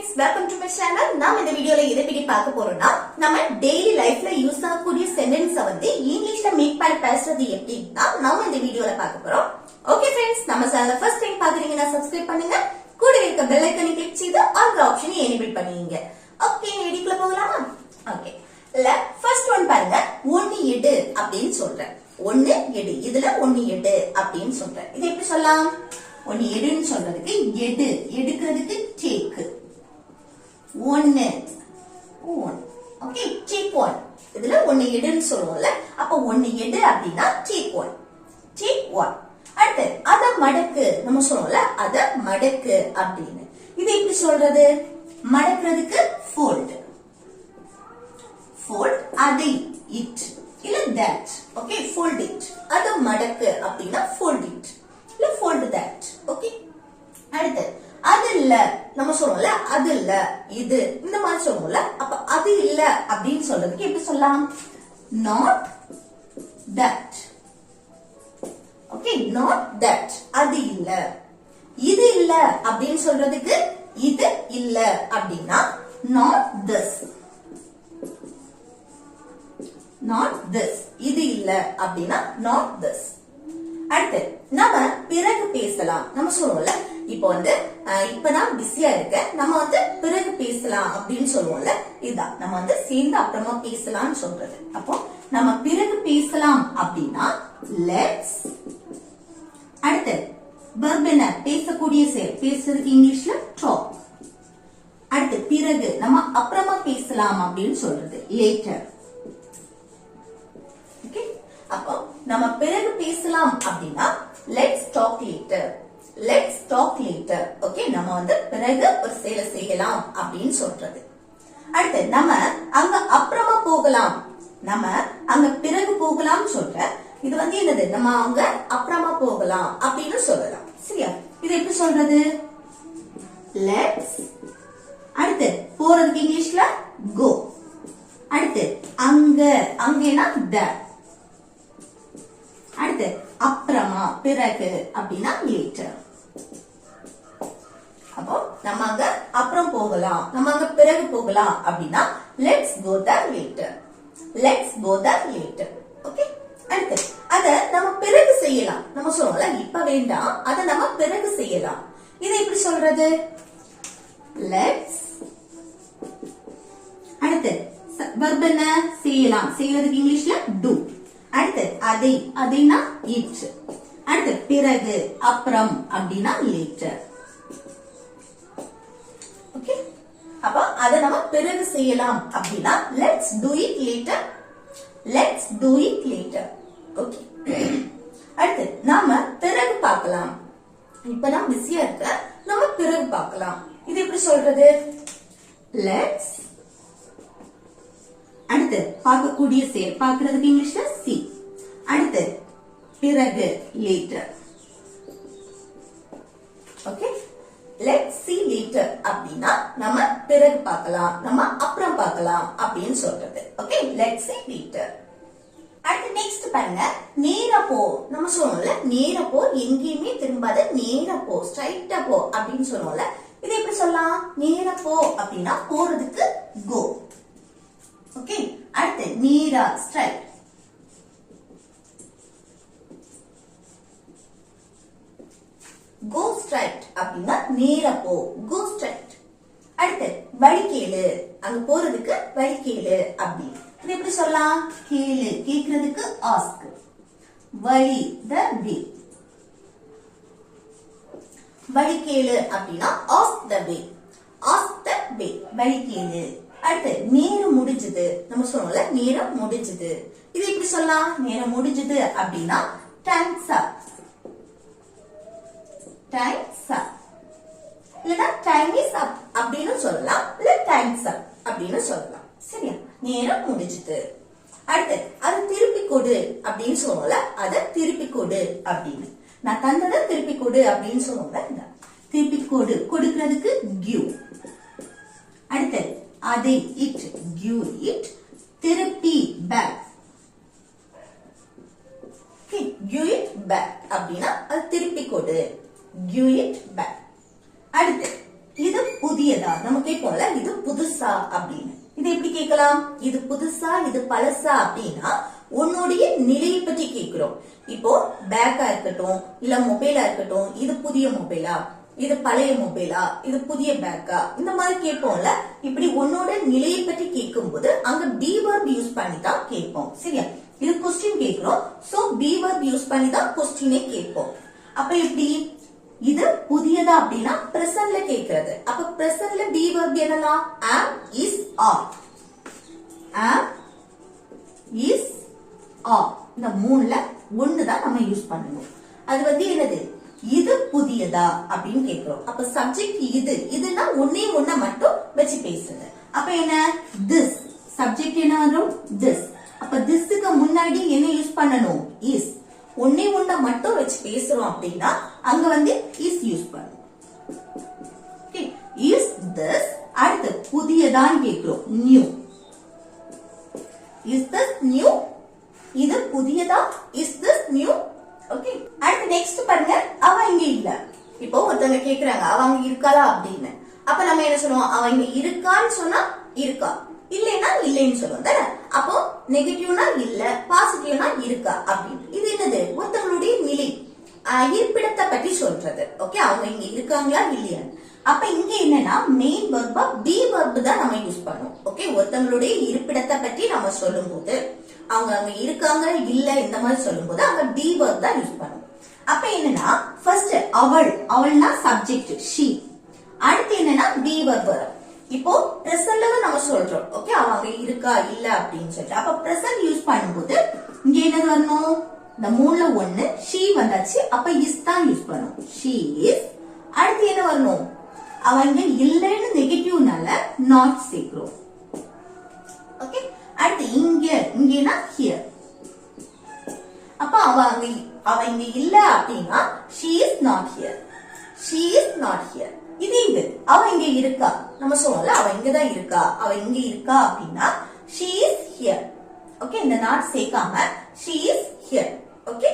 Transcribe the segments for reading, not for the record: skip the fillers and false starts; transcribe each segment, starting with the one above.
friends, welcome to my channel. நாம இந்த வீடியோல எதை பத்தி பார்க்க போறோம்னா நம்ம டெய்லி லைஃப்ல யூஸ் ஆகக்கூடிய சென்டென்ஸை வந்து இங்கிலீஷ்ல மேக் பண்ணி பேசுறது எப்படின்னா நாம இந்த வீடியோல பார்க்க போறோம். ஓகே फ्रेंड्स, நம்ம சேனலை ஃபர்ஸ்ட் டைம் பாக்குறீங்கன்னா சப்ஸ்கிரைப் பண்ணுங்க. கூட இருக்க பெல் ஐகானை கிளிக் செய்து ஆல் ஆப்ஷனை எனேபிள் பண்ணுவீங்க. ஓகே, வீடியோக்குள்ள போகலாமா? ஓகே. ஃபர்ஸ்ட் ஒன் பாருங்க, ஒன்னு எடு அப்படின்னு சொல்றேன். ஒன்னு எடு, இதுல ஒன்னு எடு அப்படின்னு சொல்றேன். இது எப்படி சொல்லலாம்? ஒன்னு எடுன்னு சொல்றதுக்கு எடு, எடுக்கிறதுக்கு டேக். ஒன்னு ஓகே, டேக் ஒன். இதுல ஒன்னு எடுன்னு சொல்லுவோம்ல, அப்ப ஒன்னு எடு அப்படின்னா டேக் ஒன், டேக் ஒன். அடுத்து அத மடக்கு, நம்ம சொல்லுவோம்ல அத மடக்கு அப்படின்னு. இது எப்படி சொல்றது? மடக்கிறதுக்கு ஃபோல்ட், ஃபோல்ட். அதை இட் இல்ல தட். Okay, fold it. அத மடக்கு அப்படின்னா ஃபோல்ட் இட் இல்ல ஃபோல்ட் தட். ஓகே. அடுத்து அது இல்ல, நம்ம சொல்லுவோம்ல அது இல்ல இது, இந்த மாதிரி சொல்லுவோம்ல, அப்ப அது இல்ல அப்படின்னு சொல்றதுக்கு எப்படி சொல்லலாம்? Not that. Okay, not that, அது இல்ல. இது இல்ல அப்படின்னு சொல்றதுக்கு இது இல்ல அப்படின்னா நாட் திஸ், நாட் திஸ். இது இல்ல அப்படின்னா நாட் திஸ். அடுத்து நம்ம பிறகு பேசலாம், நம்ம சொல்லுவோம்ல, இப்போ வந்து இப்ப நான் பிஸியா இருக்கேன், நம்ம வந்து பிறகு பேசலாம் அப்படின்னு சொல்லுவோம்ல, இதுதான் நம்ம வந்து சேர்ந்து அப்புறமா பேசலாம்னு சொல்றது. அப்போ நம்ம பிறகு பேசலாம் அப்படின்னா லெட்ஸ். அடுத்து verb என்ன? பேசக்கூடிய செயல், பேசுறதுக்கு இங்கிலீஷ்ல டாக். அடுத்து பிறகு நம்ம அப்புறமா பேசலாம் அப்படின்னு சொல்றது லேட்டர். ஓகே, அப்போ நம்ம பிறகு பேசலாம் அப்படின்னா let's talk later, let's talk later. Okay, நம்ம வந்து பிறகு ஒரு செயலை செய்யலாம் அப்படின்னு சொல்றது. அடுத்து நம்ம அங்க அப்புறமா போகலாம், நம்ம அங்க பிறகு போகலாம் சொல்ற. இது வந்து என்னது? நம்ம அங்க அப்புறமா போகலாம் அப்படின்னு சொல்லலாம். சரியா? இது எப்படி சொல்றது? லெட்ஸ். அடுத்து போறதுக்கு இங்கிலீஷ்ல கோ. அடுத்து அங்க, அங்கேனா there. அடுத்து அப்புறமா, பிறகு அப்படின்னா later. அப்போ நம்ம அங்க அப்புறம் போகலாம், நம்ம அங்க பிறகு போகலாம் அப்படின்னா let's go there later, let's go there later. Okay. அடுத்து அத நம்ம பிறகு செய்யலாம், நம்ம சொல்லுவோம்ல இப்ப வேண்டாம், அத நம்ம பிறகு செய்யலாம். இதை எப்படி சொல்றது? let's. அடுத்து verb என்ன? செய்யலாம், செய்யறதுக்கு இங்கிலீஷ்ல do. அடுத்து அதை, அதைனா it. அடுத்து பிறகு, அப்புறம் அப்படின்னா later. ஓகே, அப்ப அத நம்ம பிறகு செய்யலாம் அப்படின்னா let's do it later, let's do it later. Okay. அடுத்து நாம பிறகு பார்க்கலாம், இப்ப நான் பிஸியா இருக்க, நம்ம பிறகு பார்க்கலாம். இது எப்படி சொல்றது? லெட்ஸ். அடுத்து பார்க்கக்கூடிய செயல், பார்க்கிறதுக்கு இங்கிலீஷ்ல see. அடுத்து பிறகு later. Okay, let's see later அப்படின்னா நம்ம பிறகு பார்க்கலாம், நம்ம அப்புறம் பார்க்கலாம் அப்படின்னு சொல்றது. Okay, let's see later. அடுத்து நெக்ஸ்ட் பாருங்க, நேரா போ. நம்ம சொல்லுவோம்ல நேரா போ, எங்கேயுமே திரும்பாத, நேரா போ, ஸ்ட்ரைட்டா போ அப்படின்னு சொல்லுவோம்ல. இது எப்படி சொல்லலாம்? நேரா போ அப்படின்னா போறதுக்கு go. ஓகே. அடுத்து நேரா, ஸ்ட்ரைட். go straight அப்படின்னா நேரா போ, go straight. அடுத்து வழி கேளு, அங்க போறதுக்கு வழி கேளு அப்படி. இது எப்படி சொல்லலாம்? கேளு, கேக்குறதுக்கு ask. வழி, the way. வழி கேளு அப்படின்னா ask the way, ask the way, வழி கேளு. அடுத்து நேரம் முடிஞ்சது, நம்ம சொல்லுவோம்ல நேரம் முடிஞ்சது. இது எப்படி சொல்லலாம்? நேரம் முடிஞ்சது அப்படின்னா time's up, time's up. இல்லனா time is up அப்படின்னு சொல்லலாம், இல்ல time's up அப்படின்னு சொல்லலாம். சரியா? நேரம் முடிஞ்சது. அடுத்து அது திருப்பி கொடு அப்படின்னு சொல்லுவோம்ல, அத திருப்பி கொடு அப்படின்னு. நான் தந்ததை திருப்பி கொடு அப்படின்னு சொல்லுவோம்ல, திருப்பி கொடு, கொடுக்கிறதுக்கு give. அடுத்து அதை it, give it. திருப்பி back. Okay, give it back அப்படின்னா அது திருப்பி கொடு, give it back. அடுத்து இது புதிய புதியதா நம்ம கேட்போம்ல இது புதுசா அப்படின்னு. இது எப்படி கேட்கலாம்? இது புதுசா இது பழசா அப்படின்னா உன்னுடைய நிலையை பற்றி கேட்கிறோம். இப்போ பேக்கா இருக்கட்டும் இல்ல மொபைலா இருக்கட்டும், இது புதிய மொபைலா, இது பழைய மொபைலா, இது புதிய பேக்கா, இந்த மாதிரி கேட்போம்ல. இப்படி உன்னோட நிலையை பற்றி கேட்கும் போது அங்க பி வெர்ப் யூஸ் பண்ணி தான் கேட்போம். சரியா? இது கொஸ்டின் கேட்கிறோம். சோ பி வெர்ப் யூஸ் பண்ணி தான் கொஸ்டினே கேட்போம். அப்ப எப்படி? இது புதியதா அப்படின்னா பிரசன்ட்ல கேட்கிறது. அப்ப பிரசன்ட்ல பி வெர்ப் என்னலாம்? am, is, are. am, is, are. இந்த மூணுல ஒண்ணு தான் நம்ம யூஸ் பண்ணணும். அது என்னது? இது புதியதா அப்படின்னு கேட்கிறோம். அப்ப சப்ஜெக்ட் இதுனா ஒன்னே ஒண்ண மட்டும் வச்சு பேசுங்க. அப்ப என்ன? this. சப்ஜெக்ட் என்ன வரும்? this. அப்ப thisக்கு முன்னாடி என்ன யூஸ் பண்ணணும்? is. ஒன்னே ஒண்ண மட்டும் வச்சு பேசுறோம் அப்படின்னா அங்க is யூஸ் பண்ணணும். is this. அடுத்து புதியதான் கேட்கிறோம். new. is this new? இது புதியதா? is this new? ஓகே. அடுத்து நெக்ஸ்ட் பாருங்க, அவ இங்க இல்ல. இப்போ ஒருத்தவங்க கேக்குறாங்க அவ அங்க இருக்காளா அப்படின்னு. அப்ப நம்ம என்ன சொல்லுவோம்? அவ இங்க இருக்கான்னு சொன்னா இருக்கா, இல்லைன்னா இல்லைன்னு சொல்லுவோம் தானே. அப்போ நெகட்டிவ்னா இல்ல, பாசிட்டிவ்னா இருக்கா அப்படின்னு. இது என்னது? ஒருத்தவங்களுடைய நிலை, இருப்பிடத்தை பற்றி சொல்றது. ஓகே, அவங்க இங்க இருக்காங்களா இல்லையா. அப்ப இங்க என்னன்னா மெயின் வெர்பா பி வெர்ப் தான் நம்ம யூஸ் பண்ணுவோம். ஓகே, ஒருத்தவங்களுடைய இருப்பிடத்தை பற்றி நம்ம சொல்லும் போது அவங்க அங்க இருக்காங்க இல்ல இந்த மாதிரி சொல்லும் போது அங்க பி வெர்ப் தான் யூஸ் பண்ணுவோம். அப்ப என்னன்னா ஃபர்ஸ்ட் அவள்னா சப்ஜெக்ட் she. அடுத்து என்னன்னா பி வெர்ப் வரும். இப்போ பிரசன்ட்ல தான் நம்ம சொல்றோம். ஓகே, அவ அங்க இருக்கா இல்ல அப்படின்னு சொல்லிட்டு. அப்ப பிரசன்ட் யூஸ் பண்ணும்போது இங்க என்ன வரணும்? இந்த மூணுல ஒண்ணு she வந்தாச்சு. அப்ப is தான் யூஸ் பண்ணும். she is. அடுத்து என்ன வரணும்? அவங்க இல்லன்னு நெகட்டிவ்னால not சேர்க்கிறோம். ஓகே, அடுத்து இங்கனா here. அப்ப அவ இங்க இல்ல அப்படின்னா she is not here. she is not here. இது அவ இங்க இருக்கா நம்ம சொல்லல, அவ இங்கதான் இருக்கா, அவ இங்க இருக்கா அப்படின்னா she is here. ஓகே, இந்த not சேர்க்காம she is here. ஓகே,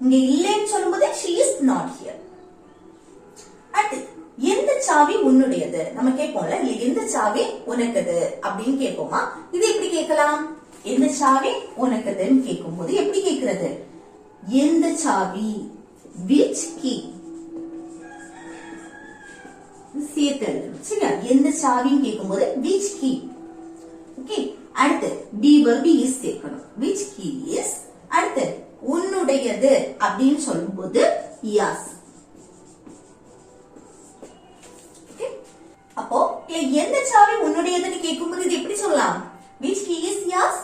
இங்க இல்லைன்னு சொல்லும்போது she is not here. அடுத்து எந்த சாவி உன்னுடையது நம்ம கேட்போம்ல, எந்த சாவி உனக்குது அப்படின்னு கேட்போமா. இது எப்படி கேட்கலாம்? எந்த சாவி உனக்குதுன்னு கேட்கும் போது எப்படி கேட்கிறது? எந்த சாவி, which key சேர்த்து. சரியா? எந்த சாவின்னு கேட்கும் போது which key. ஓகே, அடுத்து be verb is சேர்க்கணும். which key is. அடுத்து உன்னுடையது அப்படின்னு சொல்லும் போது yes. அப்போ எந்த சாவி உன்னுடையதுன்னு கேட்கும்போது இது எப்படி சொல்லலாம்? which key is yours,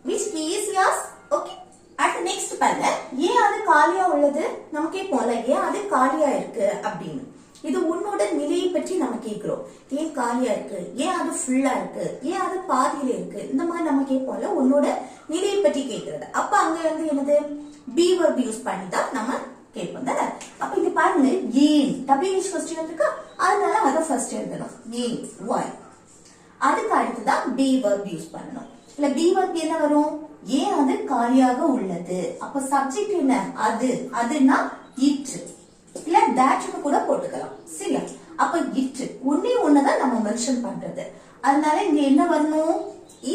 which key is yours. Okay, அடுத்து நெக்ஸ்ட் பாருங்க, ஏன் அது காலியா உள்ளது நம்ம கேட்போம்ல, ஏன் அது காலியா இருக்கு அப்படின்னு. இது உன்னோட நிலையை பற்றி நம்ம கேட்கிறோம். ஏன் காலியா இருக்கு, ஏன் அது ஃபுல்லா இருக்கு, ஏன் அது பாதியில இருக்கு, இந்த மாதிரி நம்ம கேட்போம்ல, உன்னோட நிலையை பற்றி கேட்கறது. அப்ப அங்க என்னது? பி வெர்ப் யூஸ் பண்ணி தான் நம்ம கேட்போம் தானே. அப்ப இங்க பாருங்க, ஏன் WH கொஸ்டின் இருக்கா, அதனால அதை ஃபர்ஸ்ட் எழுதணும். ஏன், why. அதுக்கு அடுத்துதான் பி வெர்ப் யூஸ் பண்ணணும். இல்ல பி வெர்ப் என்ன வரும்? ஏன் அது காலியாக உள்ளது. அப்ப சப்ஜெக்ட் என்ன? அதுனா இட் இல்ல தட்னு கூட போட்டுக்கலாம். சரியா? அப்ப இட் ஒண்ணே ஒண்ணுதான் நம்ம மென்ஷன் பண்றது. அதனால இங்க என்ன வரணும்?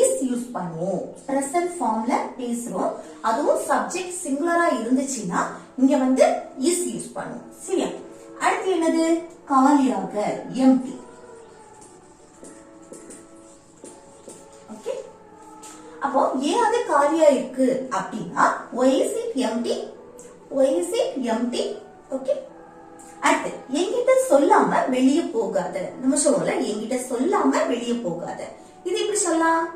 is யூஸ் பண்ணுவோம். பிரசன்ட் ஃபார்ம்ல பேசுறோம். அதுவும் சப்ஜெக்ட் சிங்குலரா இருந்துச்சுன்னா இங்க is யூஸ் பண்ணுவோம். சரியா? அடுத்து என்னது? காலியாக, empty. ஓகே, அப்போ ஏன் அது காலியா இருக்கு அப்படின்னா why is it empty, why is it empty. Okay, அடுத்து என்கிட்ட சொல்லாம வெளியே போகாத நம்ம சொல்லுவோம்ல, என்கிட்ட சொல்லாம வெளியே போகாத. இது எப்படி சொல்லலாம்?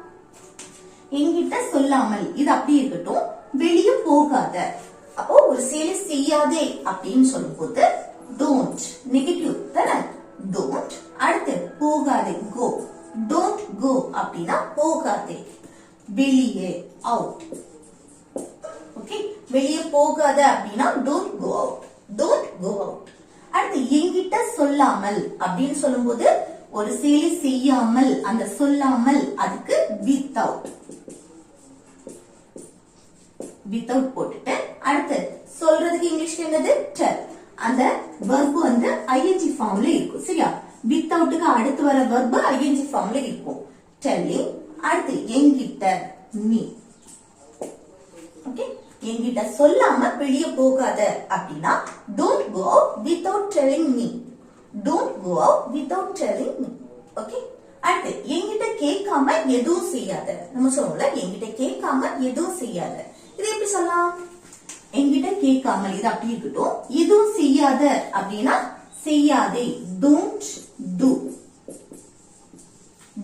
என்கிட்ட சொல்லாமல், இது அப்படி இருக்கட்டும், வெளியே போகாத. அப்போ ஒரு செயலை செய்யாதே அப்படின்னு சொல்லும் போது don't, நெகட்டிவ் தானே, don't. அடுத்து போகாதே, go, don't go அப்படின்னா போகாதே, வெளியே, out. ஓகே, வெளியே போகாத அப்படின்னா don't go out, don't go out. அடுத்து என்கிட்ட சொல்லாமல் அப்படின்னு சொல்லும் போது ஒரு செயலை செய்யாமல், அந்த சொல்லாமல் அதுக்கு without, without போட்டுட்டு அடுத்து சொல்றதுக்கு இங்கிலீஷ்ல என்னது? tell. அந்த verb ing ஃபார்ம்ல இருக்கும். சரியா? வித்தவுட்டுக்கு அடுத்து வர verb ing ஃபார்ம்ல இருக்கும். telling அடுத்து என்கிட்ட நீ. ஓகே, என்கிட்ட சொல்லாம வெளிய போகாத அப்படினா don't go out without telling me. don't go out without telling me. Okay, அடுத்து என்கிட்ட கேட்காம எதுவும் செய்யாத. நம்ம சொல்றோம்ல என்கிட்ட கேட்காம எதுவும் செய்யாத. இது எப்படி சொல்லலாம்? என்கிட்ட கேட்காம இது அப்படி இருக்கட்டும். எதுவும் செய்யாத அப்படினா செய்யாதே. don't do.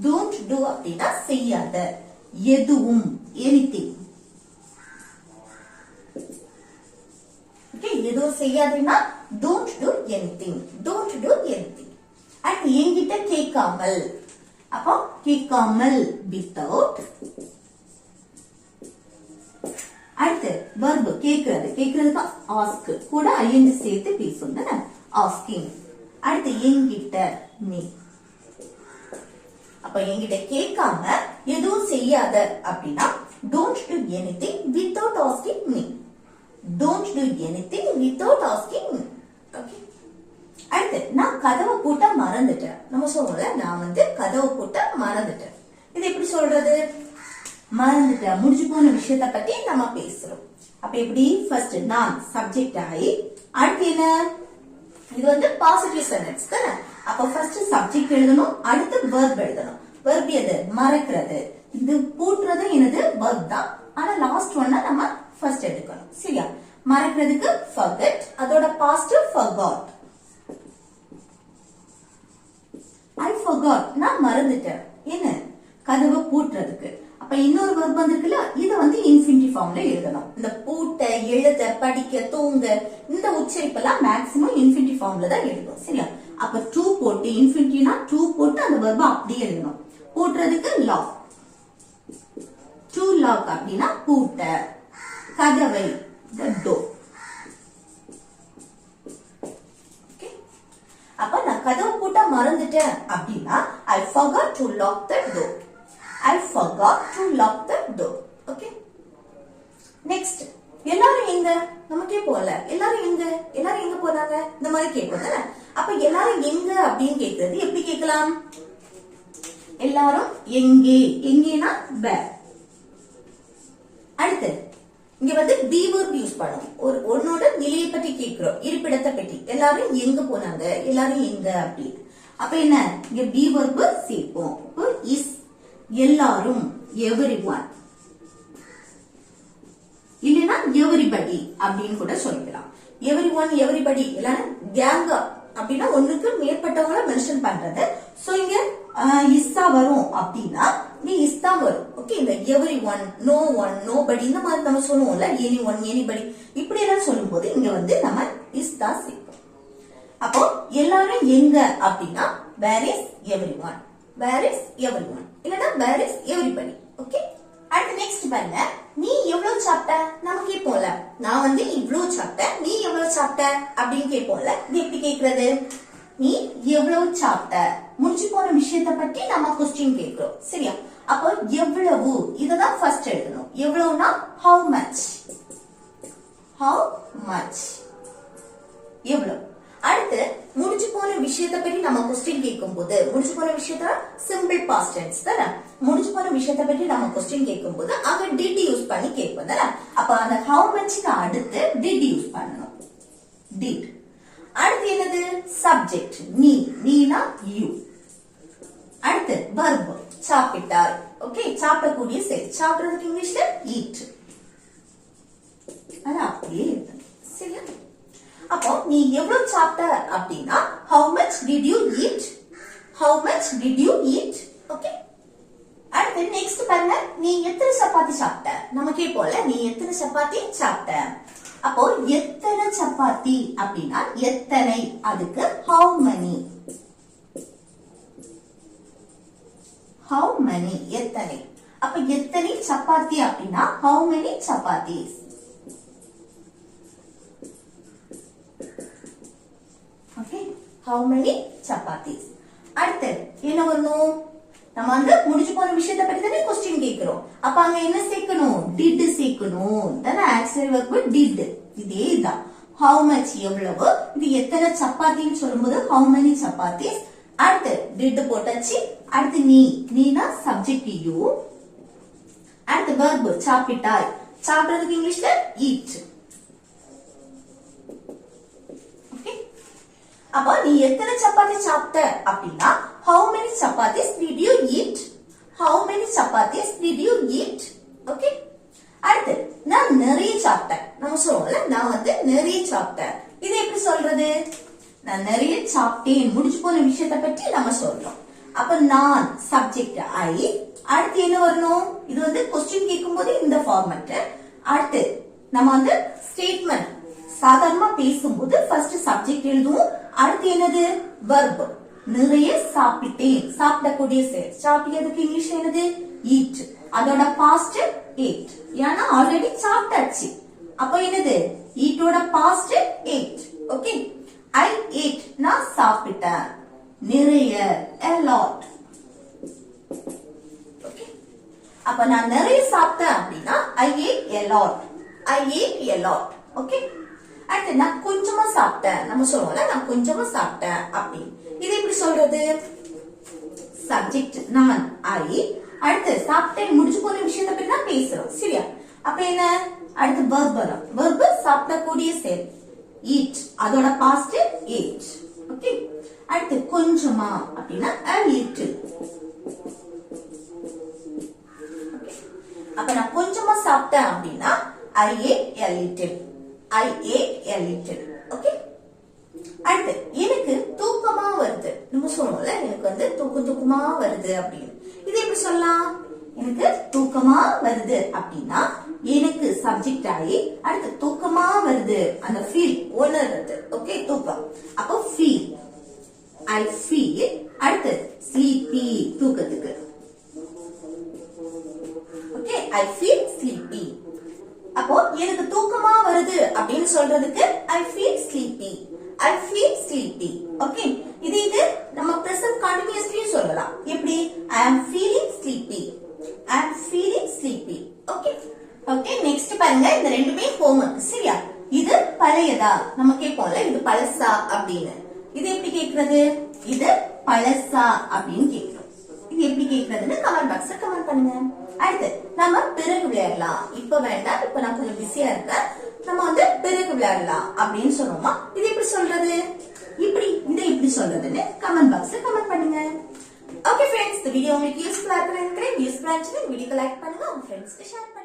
don't do அப்படினா செய்யாத. எதுவும் anything. ஓகே, எதுவும் செய்யாதேனா don't do anything. don't do anything. அடுத்து என்கிட்ட கேட்காமல். அப்போ கேட்காமல் without. அடுத்து verb கேக்குறது. கேக்குறதுக்கு ask கூட ing சேர்த்து பேசும் தானே asking. அடுத்து என்கிட்ட நீ. அப்ப என்கிட்ட கேட்காம எதுவும் செய்யாத அப்படின்னா don't do anything without asking me. don't do anything without asking me. Okay, அடுத்து நான் கதவை பூட்ட மறந்துட்டேன். நம்ம சொல்றோம்ல நான் வந்து கதவை பூட்ட மறந்துட்டேன். இது எப்படி சொல்றது? மறந்துட்டேன், முடிஞ்சு போன விஷயத்த பத்தி நம்ம பேசுறோம். அப்ப எப்படி? ஃபர்ஸ்ட் நான் சப்ஜெக்ட் ஆகி அடுத்து என்ன? இது வந்து பாசிட்டிவ் சென்டென்ஸ் தானே. அப்ப ஃபர்ஸ்ட் சப்ஜெக்ட் எழுதணும், அடுத்து verb எழுதணும். verb எது? மறக்கிறது. இது பூட்டுறது என்னது? verb தான். ஆனா லாஸ்ட் ஒன்ன நம்ம ஃபர்ஸ்ட் எடுக்கணும். சரியா? மறக்கிறதுக்கு forget, அதோட past forgot. I forgot, நான் மறந்துட்டேன். என்ன? கதவை பூட்டுறதுக்கு. அப்ப இன்னொரு verb வந்திருக்குல்ல, இத வந்து இன்ஃபினிட்டிவ் ஃபார்ம்ல எழுதணும். இந்த பூட்ட, எழுத, படிக்க, தூங்க இந்த உச்சரிப்பெல்லாம் மேக்ஸிமம் இன்ஃபினிட்டிவ் ஃபார்ம்ல தான் எழுதணும். சரியா? அப்ப to போட்டு இன்ஃபினிட்டிவ்னா to போட்டு அந்த verb அப்படியே எழுதணும். பூட்டுறதுக்கு lock. to lock அப்படினா பூட்ட. கதவை the door. ஓகே, அப்ப நான் கதவை பூட்ட மறந்துட்டேன் அப்படினா I forgot to lock the door. I forgot to lock the door. Okay. Next, எல்லாரும் எங்க? நமக்கே போல. எல்லாரும் எங்க? எல்லாரும் எங்க போறாங்க? இந்த மாதிரி கேட்போம் தானே. அப்ப எல்லாரும் எங்க அப்படின்னு கேக்குறது எப்படி கேட்கலாம்? எல்லாரும் எங்கே? எங்கேனா where. அடுத்து இங்க வந்து be verb யூஸ் பண்ணுவோம். ஒன்னோட நிலையை பற்றி கேக்குறோம், இருப்பிடத்தை பற்றி. எல்லாரும் எங்க போனாங்க? எல்லாரும் எங்க அப்படி. அப்ப என்ன? இங்க be verb சேர்ப்போம். is எல்லாரும் everyone இல்லனா everybody அப்படினு கூட சொல்லிக்கலாம். everyone everybody எல்லாரும் கேங் அப்படினா ஒண்ணுக்கு மேற்பட்டவங்கள மென்ஷன் பண்றது. சோ இங்க இஸ்ஸா வரும் அப்படினா நீ இஸ்தா வரும். ஓகே, இந்த everyone, no one, nobody இந்த மாதிரி நம்ம சொல்லுவோம்ல, anyone, anybody இப்படி எல்லாம் சொல்லும்போது இங்க வந்து நம்ம இஸ்தா சேர்ப்போம். அப்போ எல்லாரும் எங்க அப்படினா where is everyone. where is everyone இல்லனா where is everybody. ஓகே, அடுத்து நெக்ஸ்ட் பாருங்க. நீ எவ்வளவு சாப்பிட்ட? நம்ம கேட்போம்ல, நான் வந்து இவ்வளவு சாப்பிட்டேன், நீ எவ்வளவு சாப்பிட்ட அப்படின்னு கேட்போம்ல. இது எப்படி கேக்குறது? நீ எவ்வளவு சாப்பிட்ட? முடிஞ்சு போன விஷயத்தை பற்றி நம்ம क्वेश्चन கேக்குறோம். சரியா? அப்போ எவ்வளவு இததான் ஃபர்ஸ்ட் எழுதணும். எவ்வளவுனா how much. how much எவ்வளவு. அடுத்து முடிஞ்சு போன விஷயத்தை பற்றி நம்ம क्वेश्चन கேட்கும்போது, முடிஞ்சு போன விஷயத்த சிம்பிள் பாஸ்ட் டென்ஸ் தானே. முடிஞ்சு போன விஷயத்தை பற்றி நம்ம क्वेश्चन கேட்கும்போது அங்க did யூஸ் பண்ணி கேட்போம் தானே. அப்ப அந்த how muchக்கு அடுத்து did யூஸ் பண்ணணும். did. அடுத்து என்னது? சப்ஜெக்ட் நீ. நீனா you. அடுத்து verb சாப்பிட்டார். ஓகே, சாப்பிடக்கூடிய செயல். சாப்பிடுறதுக்கு இங்கிலீஷ்ல eat. அத அப்படியே எழுதணும். சரியா? அப்போ நீ எவ்வளவு சாப்பிட்ட அப்படினா how much did you eat. how much did you eat. Okay, அடுத்து நெக்ஸ்ட் பாருங்க. நீ எத்தனை சப்பாத்தி சாப்பிட்ட? நம்ம கேட்போம்ல, நீ எத்தனை சப்பாத்தி சாப்பிட்ட. அப்போ எத்தனை சப்பாத்தி அப்படினா எத்தனை, அதுக்கு how many. how many எத்தனை. அப்ப எத்தனை சப்பாத்தி அப்படினா how many chapatis. Okay, how many chapatis. அடுத்து என்ன வரணும்? நம்ம வந்து முடிஞ்சு போன விஷயத்தை பத்தி தானே क्वेश्चन கேக்குறோம். அப்ப அங்க என்ன சேர்க்கணும்? did சேர்க்கணும். தானே ஆக்சிலரி வெர்ப் did. இதேதான் how much எவ்வளவு. இது எத்தனை சப்பாத்தின்னு சொல்லும்போது how many chapatis. அடுத்து did போட்டாச்சு. அடுத்து நீனா சப்ஜெக்ட் யூ. அடுத்து verb சாப்பிட்டாய். சாப்பிடுறதுக்கு இங்கிலீஷ்ல eat. ஓகே. அப்ப நீ எத்தனை சப்பாத்தி சாப்பிட்ட அப்படின்னா how many chapatis did you eat? How many chapatis did you eat? Okay. அடுத்து நான் நிறைய சாப்பிட்டேன். நம்ம சொல்லுவோம்ல நான் வந்து நிறைய சாப்பிட்டேன். இது எப்படி சொல்றது? நான் நிறைய சாப்பிட்டேன் முடிஞ்சு போன விஷயத்தை பற்றி நம்ம சொல்றோம். அப்ப நான் சப்ஜெக்ட் ஐ. அடுத்து என்ன வரணும்? இது வந்து क्वेश्चन கேட்கும்போது இந்த ஃபார்மட். அடுத்து நம்ம வந்து ஸ்டேட்மெண்ட் சாதாரணமா பேசும்போது ஃபர்ஸ்ட் சப்ஜெக்ட் எழுதுவோம். அடுத்து என்னது? verb. நிறைய சாப்பிட்டேன். சாப்பிடக்கூடிய செயல். சாப்பிட்டதுக்கு இங்கிலீஷ் என்னது? eat. அதோட பாஸ்ட் ate. ஏன்னா ஆல்ரெடி சாப்பிட்டாச்சு. அப்ப என்னது? eat ஓட past ate. Okay. I ate. நான் சாப்பிட்டேன். நிறைய a lot. ஓகே. அப்ப நான் நிறைய சாப்பிட்டேன் அப்படின்னா I ate a lot. I ate a lot. Okay. அடுத்து நான் கொஞ்சமா சாப்பிட்டேன். நம்ம சொல்லுவோம்ல நான் கொஞ்சமா சாப்பிட்டேன் அப்படி. இது எப்படி சொல்றது? சப்ஜெக்ட் நான் I. அடுத்து சாப்பிட்டேன் முடிஞ்சு போன விஷயத்தை பத்தி தான் பேசுறோம். சரியா? அப்ப என்ன? அடுத்து verb வரும். verb சாப்பிடக்கூடிய செயல். eat. அதோட பாஸ்ட் ate. ஓகே. அடுத்து கொஞ்சமா அப்படின்னா a little. அப்ப நான் கொஞ்சமா சாப்பிட்டேன் அப்படின்னா I ate a little. I ate a little. Okay. அடுத்து எனக்கு தூக்கமா வருது. நம்ம சொல்லுவோம்ல எனக்கு வந்து தூக்கமா வருது அப்படின்னு. இது எப்படி சொல்லலாம்? எனக்கு தூக்கமா வருது அப்படின்னா எனக்கு சப்ஜெக்ட் ஆகி அடுத்து தூக்கமா வருது அந்த ஃபீல் உணர்றது. ஓகே. தூக்கம். அப்போ ஃபீல். I feel. அடுத்து sleepy தூக்கத்துக்கு. ஓகே. I feel sleepy. அப்போ எனக்கு தூக்கமா வருது அப்படின்னு சொல்றதுக்கு I feel sleepy. I feel sleepy. Okay. இது நம்ம present continuously சொல்லலாம். எப்படி? I am feeling sleepy. I am feeling sleepy. Okay. Okay. Next பாருங்க இந்த ரெண்டுமே ஹோம்வொர்க். சரியா? இது பழையதா? நம்ம கேட்போம்ல இது பழசா அப்படின்னு. இது எப்படி கேக்குறது? இது பழசா அப்படின்னு கேக்குறோம். இது எப்படி கேக்குறதுன்னு கமெண்ட் பாக்ஸ்ல கமெண்ட் பண்ணுங்க. அடுத்து நம்ம பிறகு விளையாடலாம். இப்ப வேண்டாம். இப்ப நான் கொஞ்சம் பிஸியா இருக்கேன். நம்ம வந்து பிறகு விளையாடலாம் அப்படின்னு சொல்றோமா? இது எப்படி சொல்றது? இப்படி இதை எப்படி சொல்றதுன்னு கமெண்ட் பாக்ஸ்ல கமெண்ட் பண்ணுங்க. ஓகே फ्रेंड्स, இந்த வீடியோ உங்களுக்கு யூஸ்ஃபுல்லா இருக்குன்னு நினைக்கிறேன். யூஸ்ஃபுல்லா இருந்துச்சுன்னா வீடியோக்கு லைக் பண்ணுங்க, உங்க ஃப்ரெண்ட்ஸ்க்கு ஷேர் பண்ணுங்க.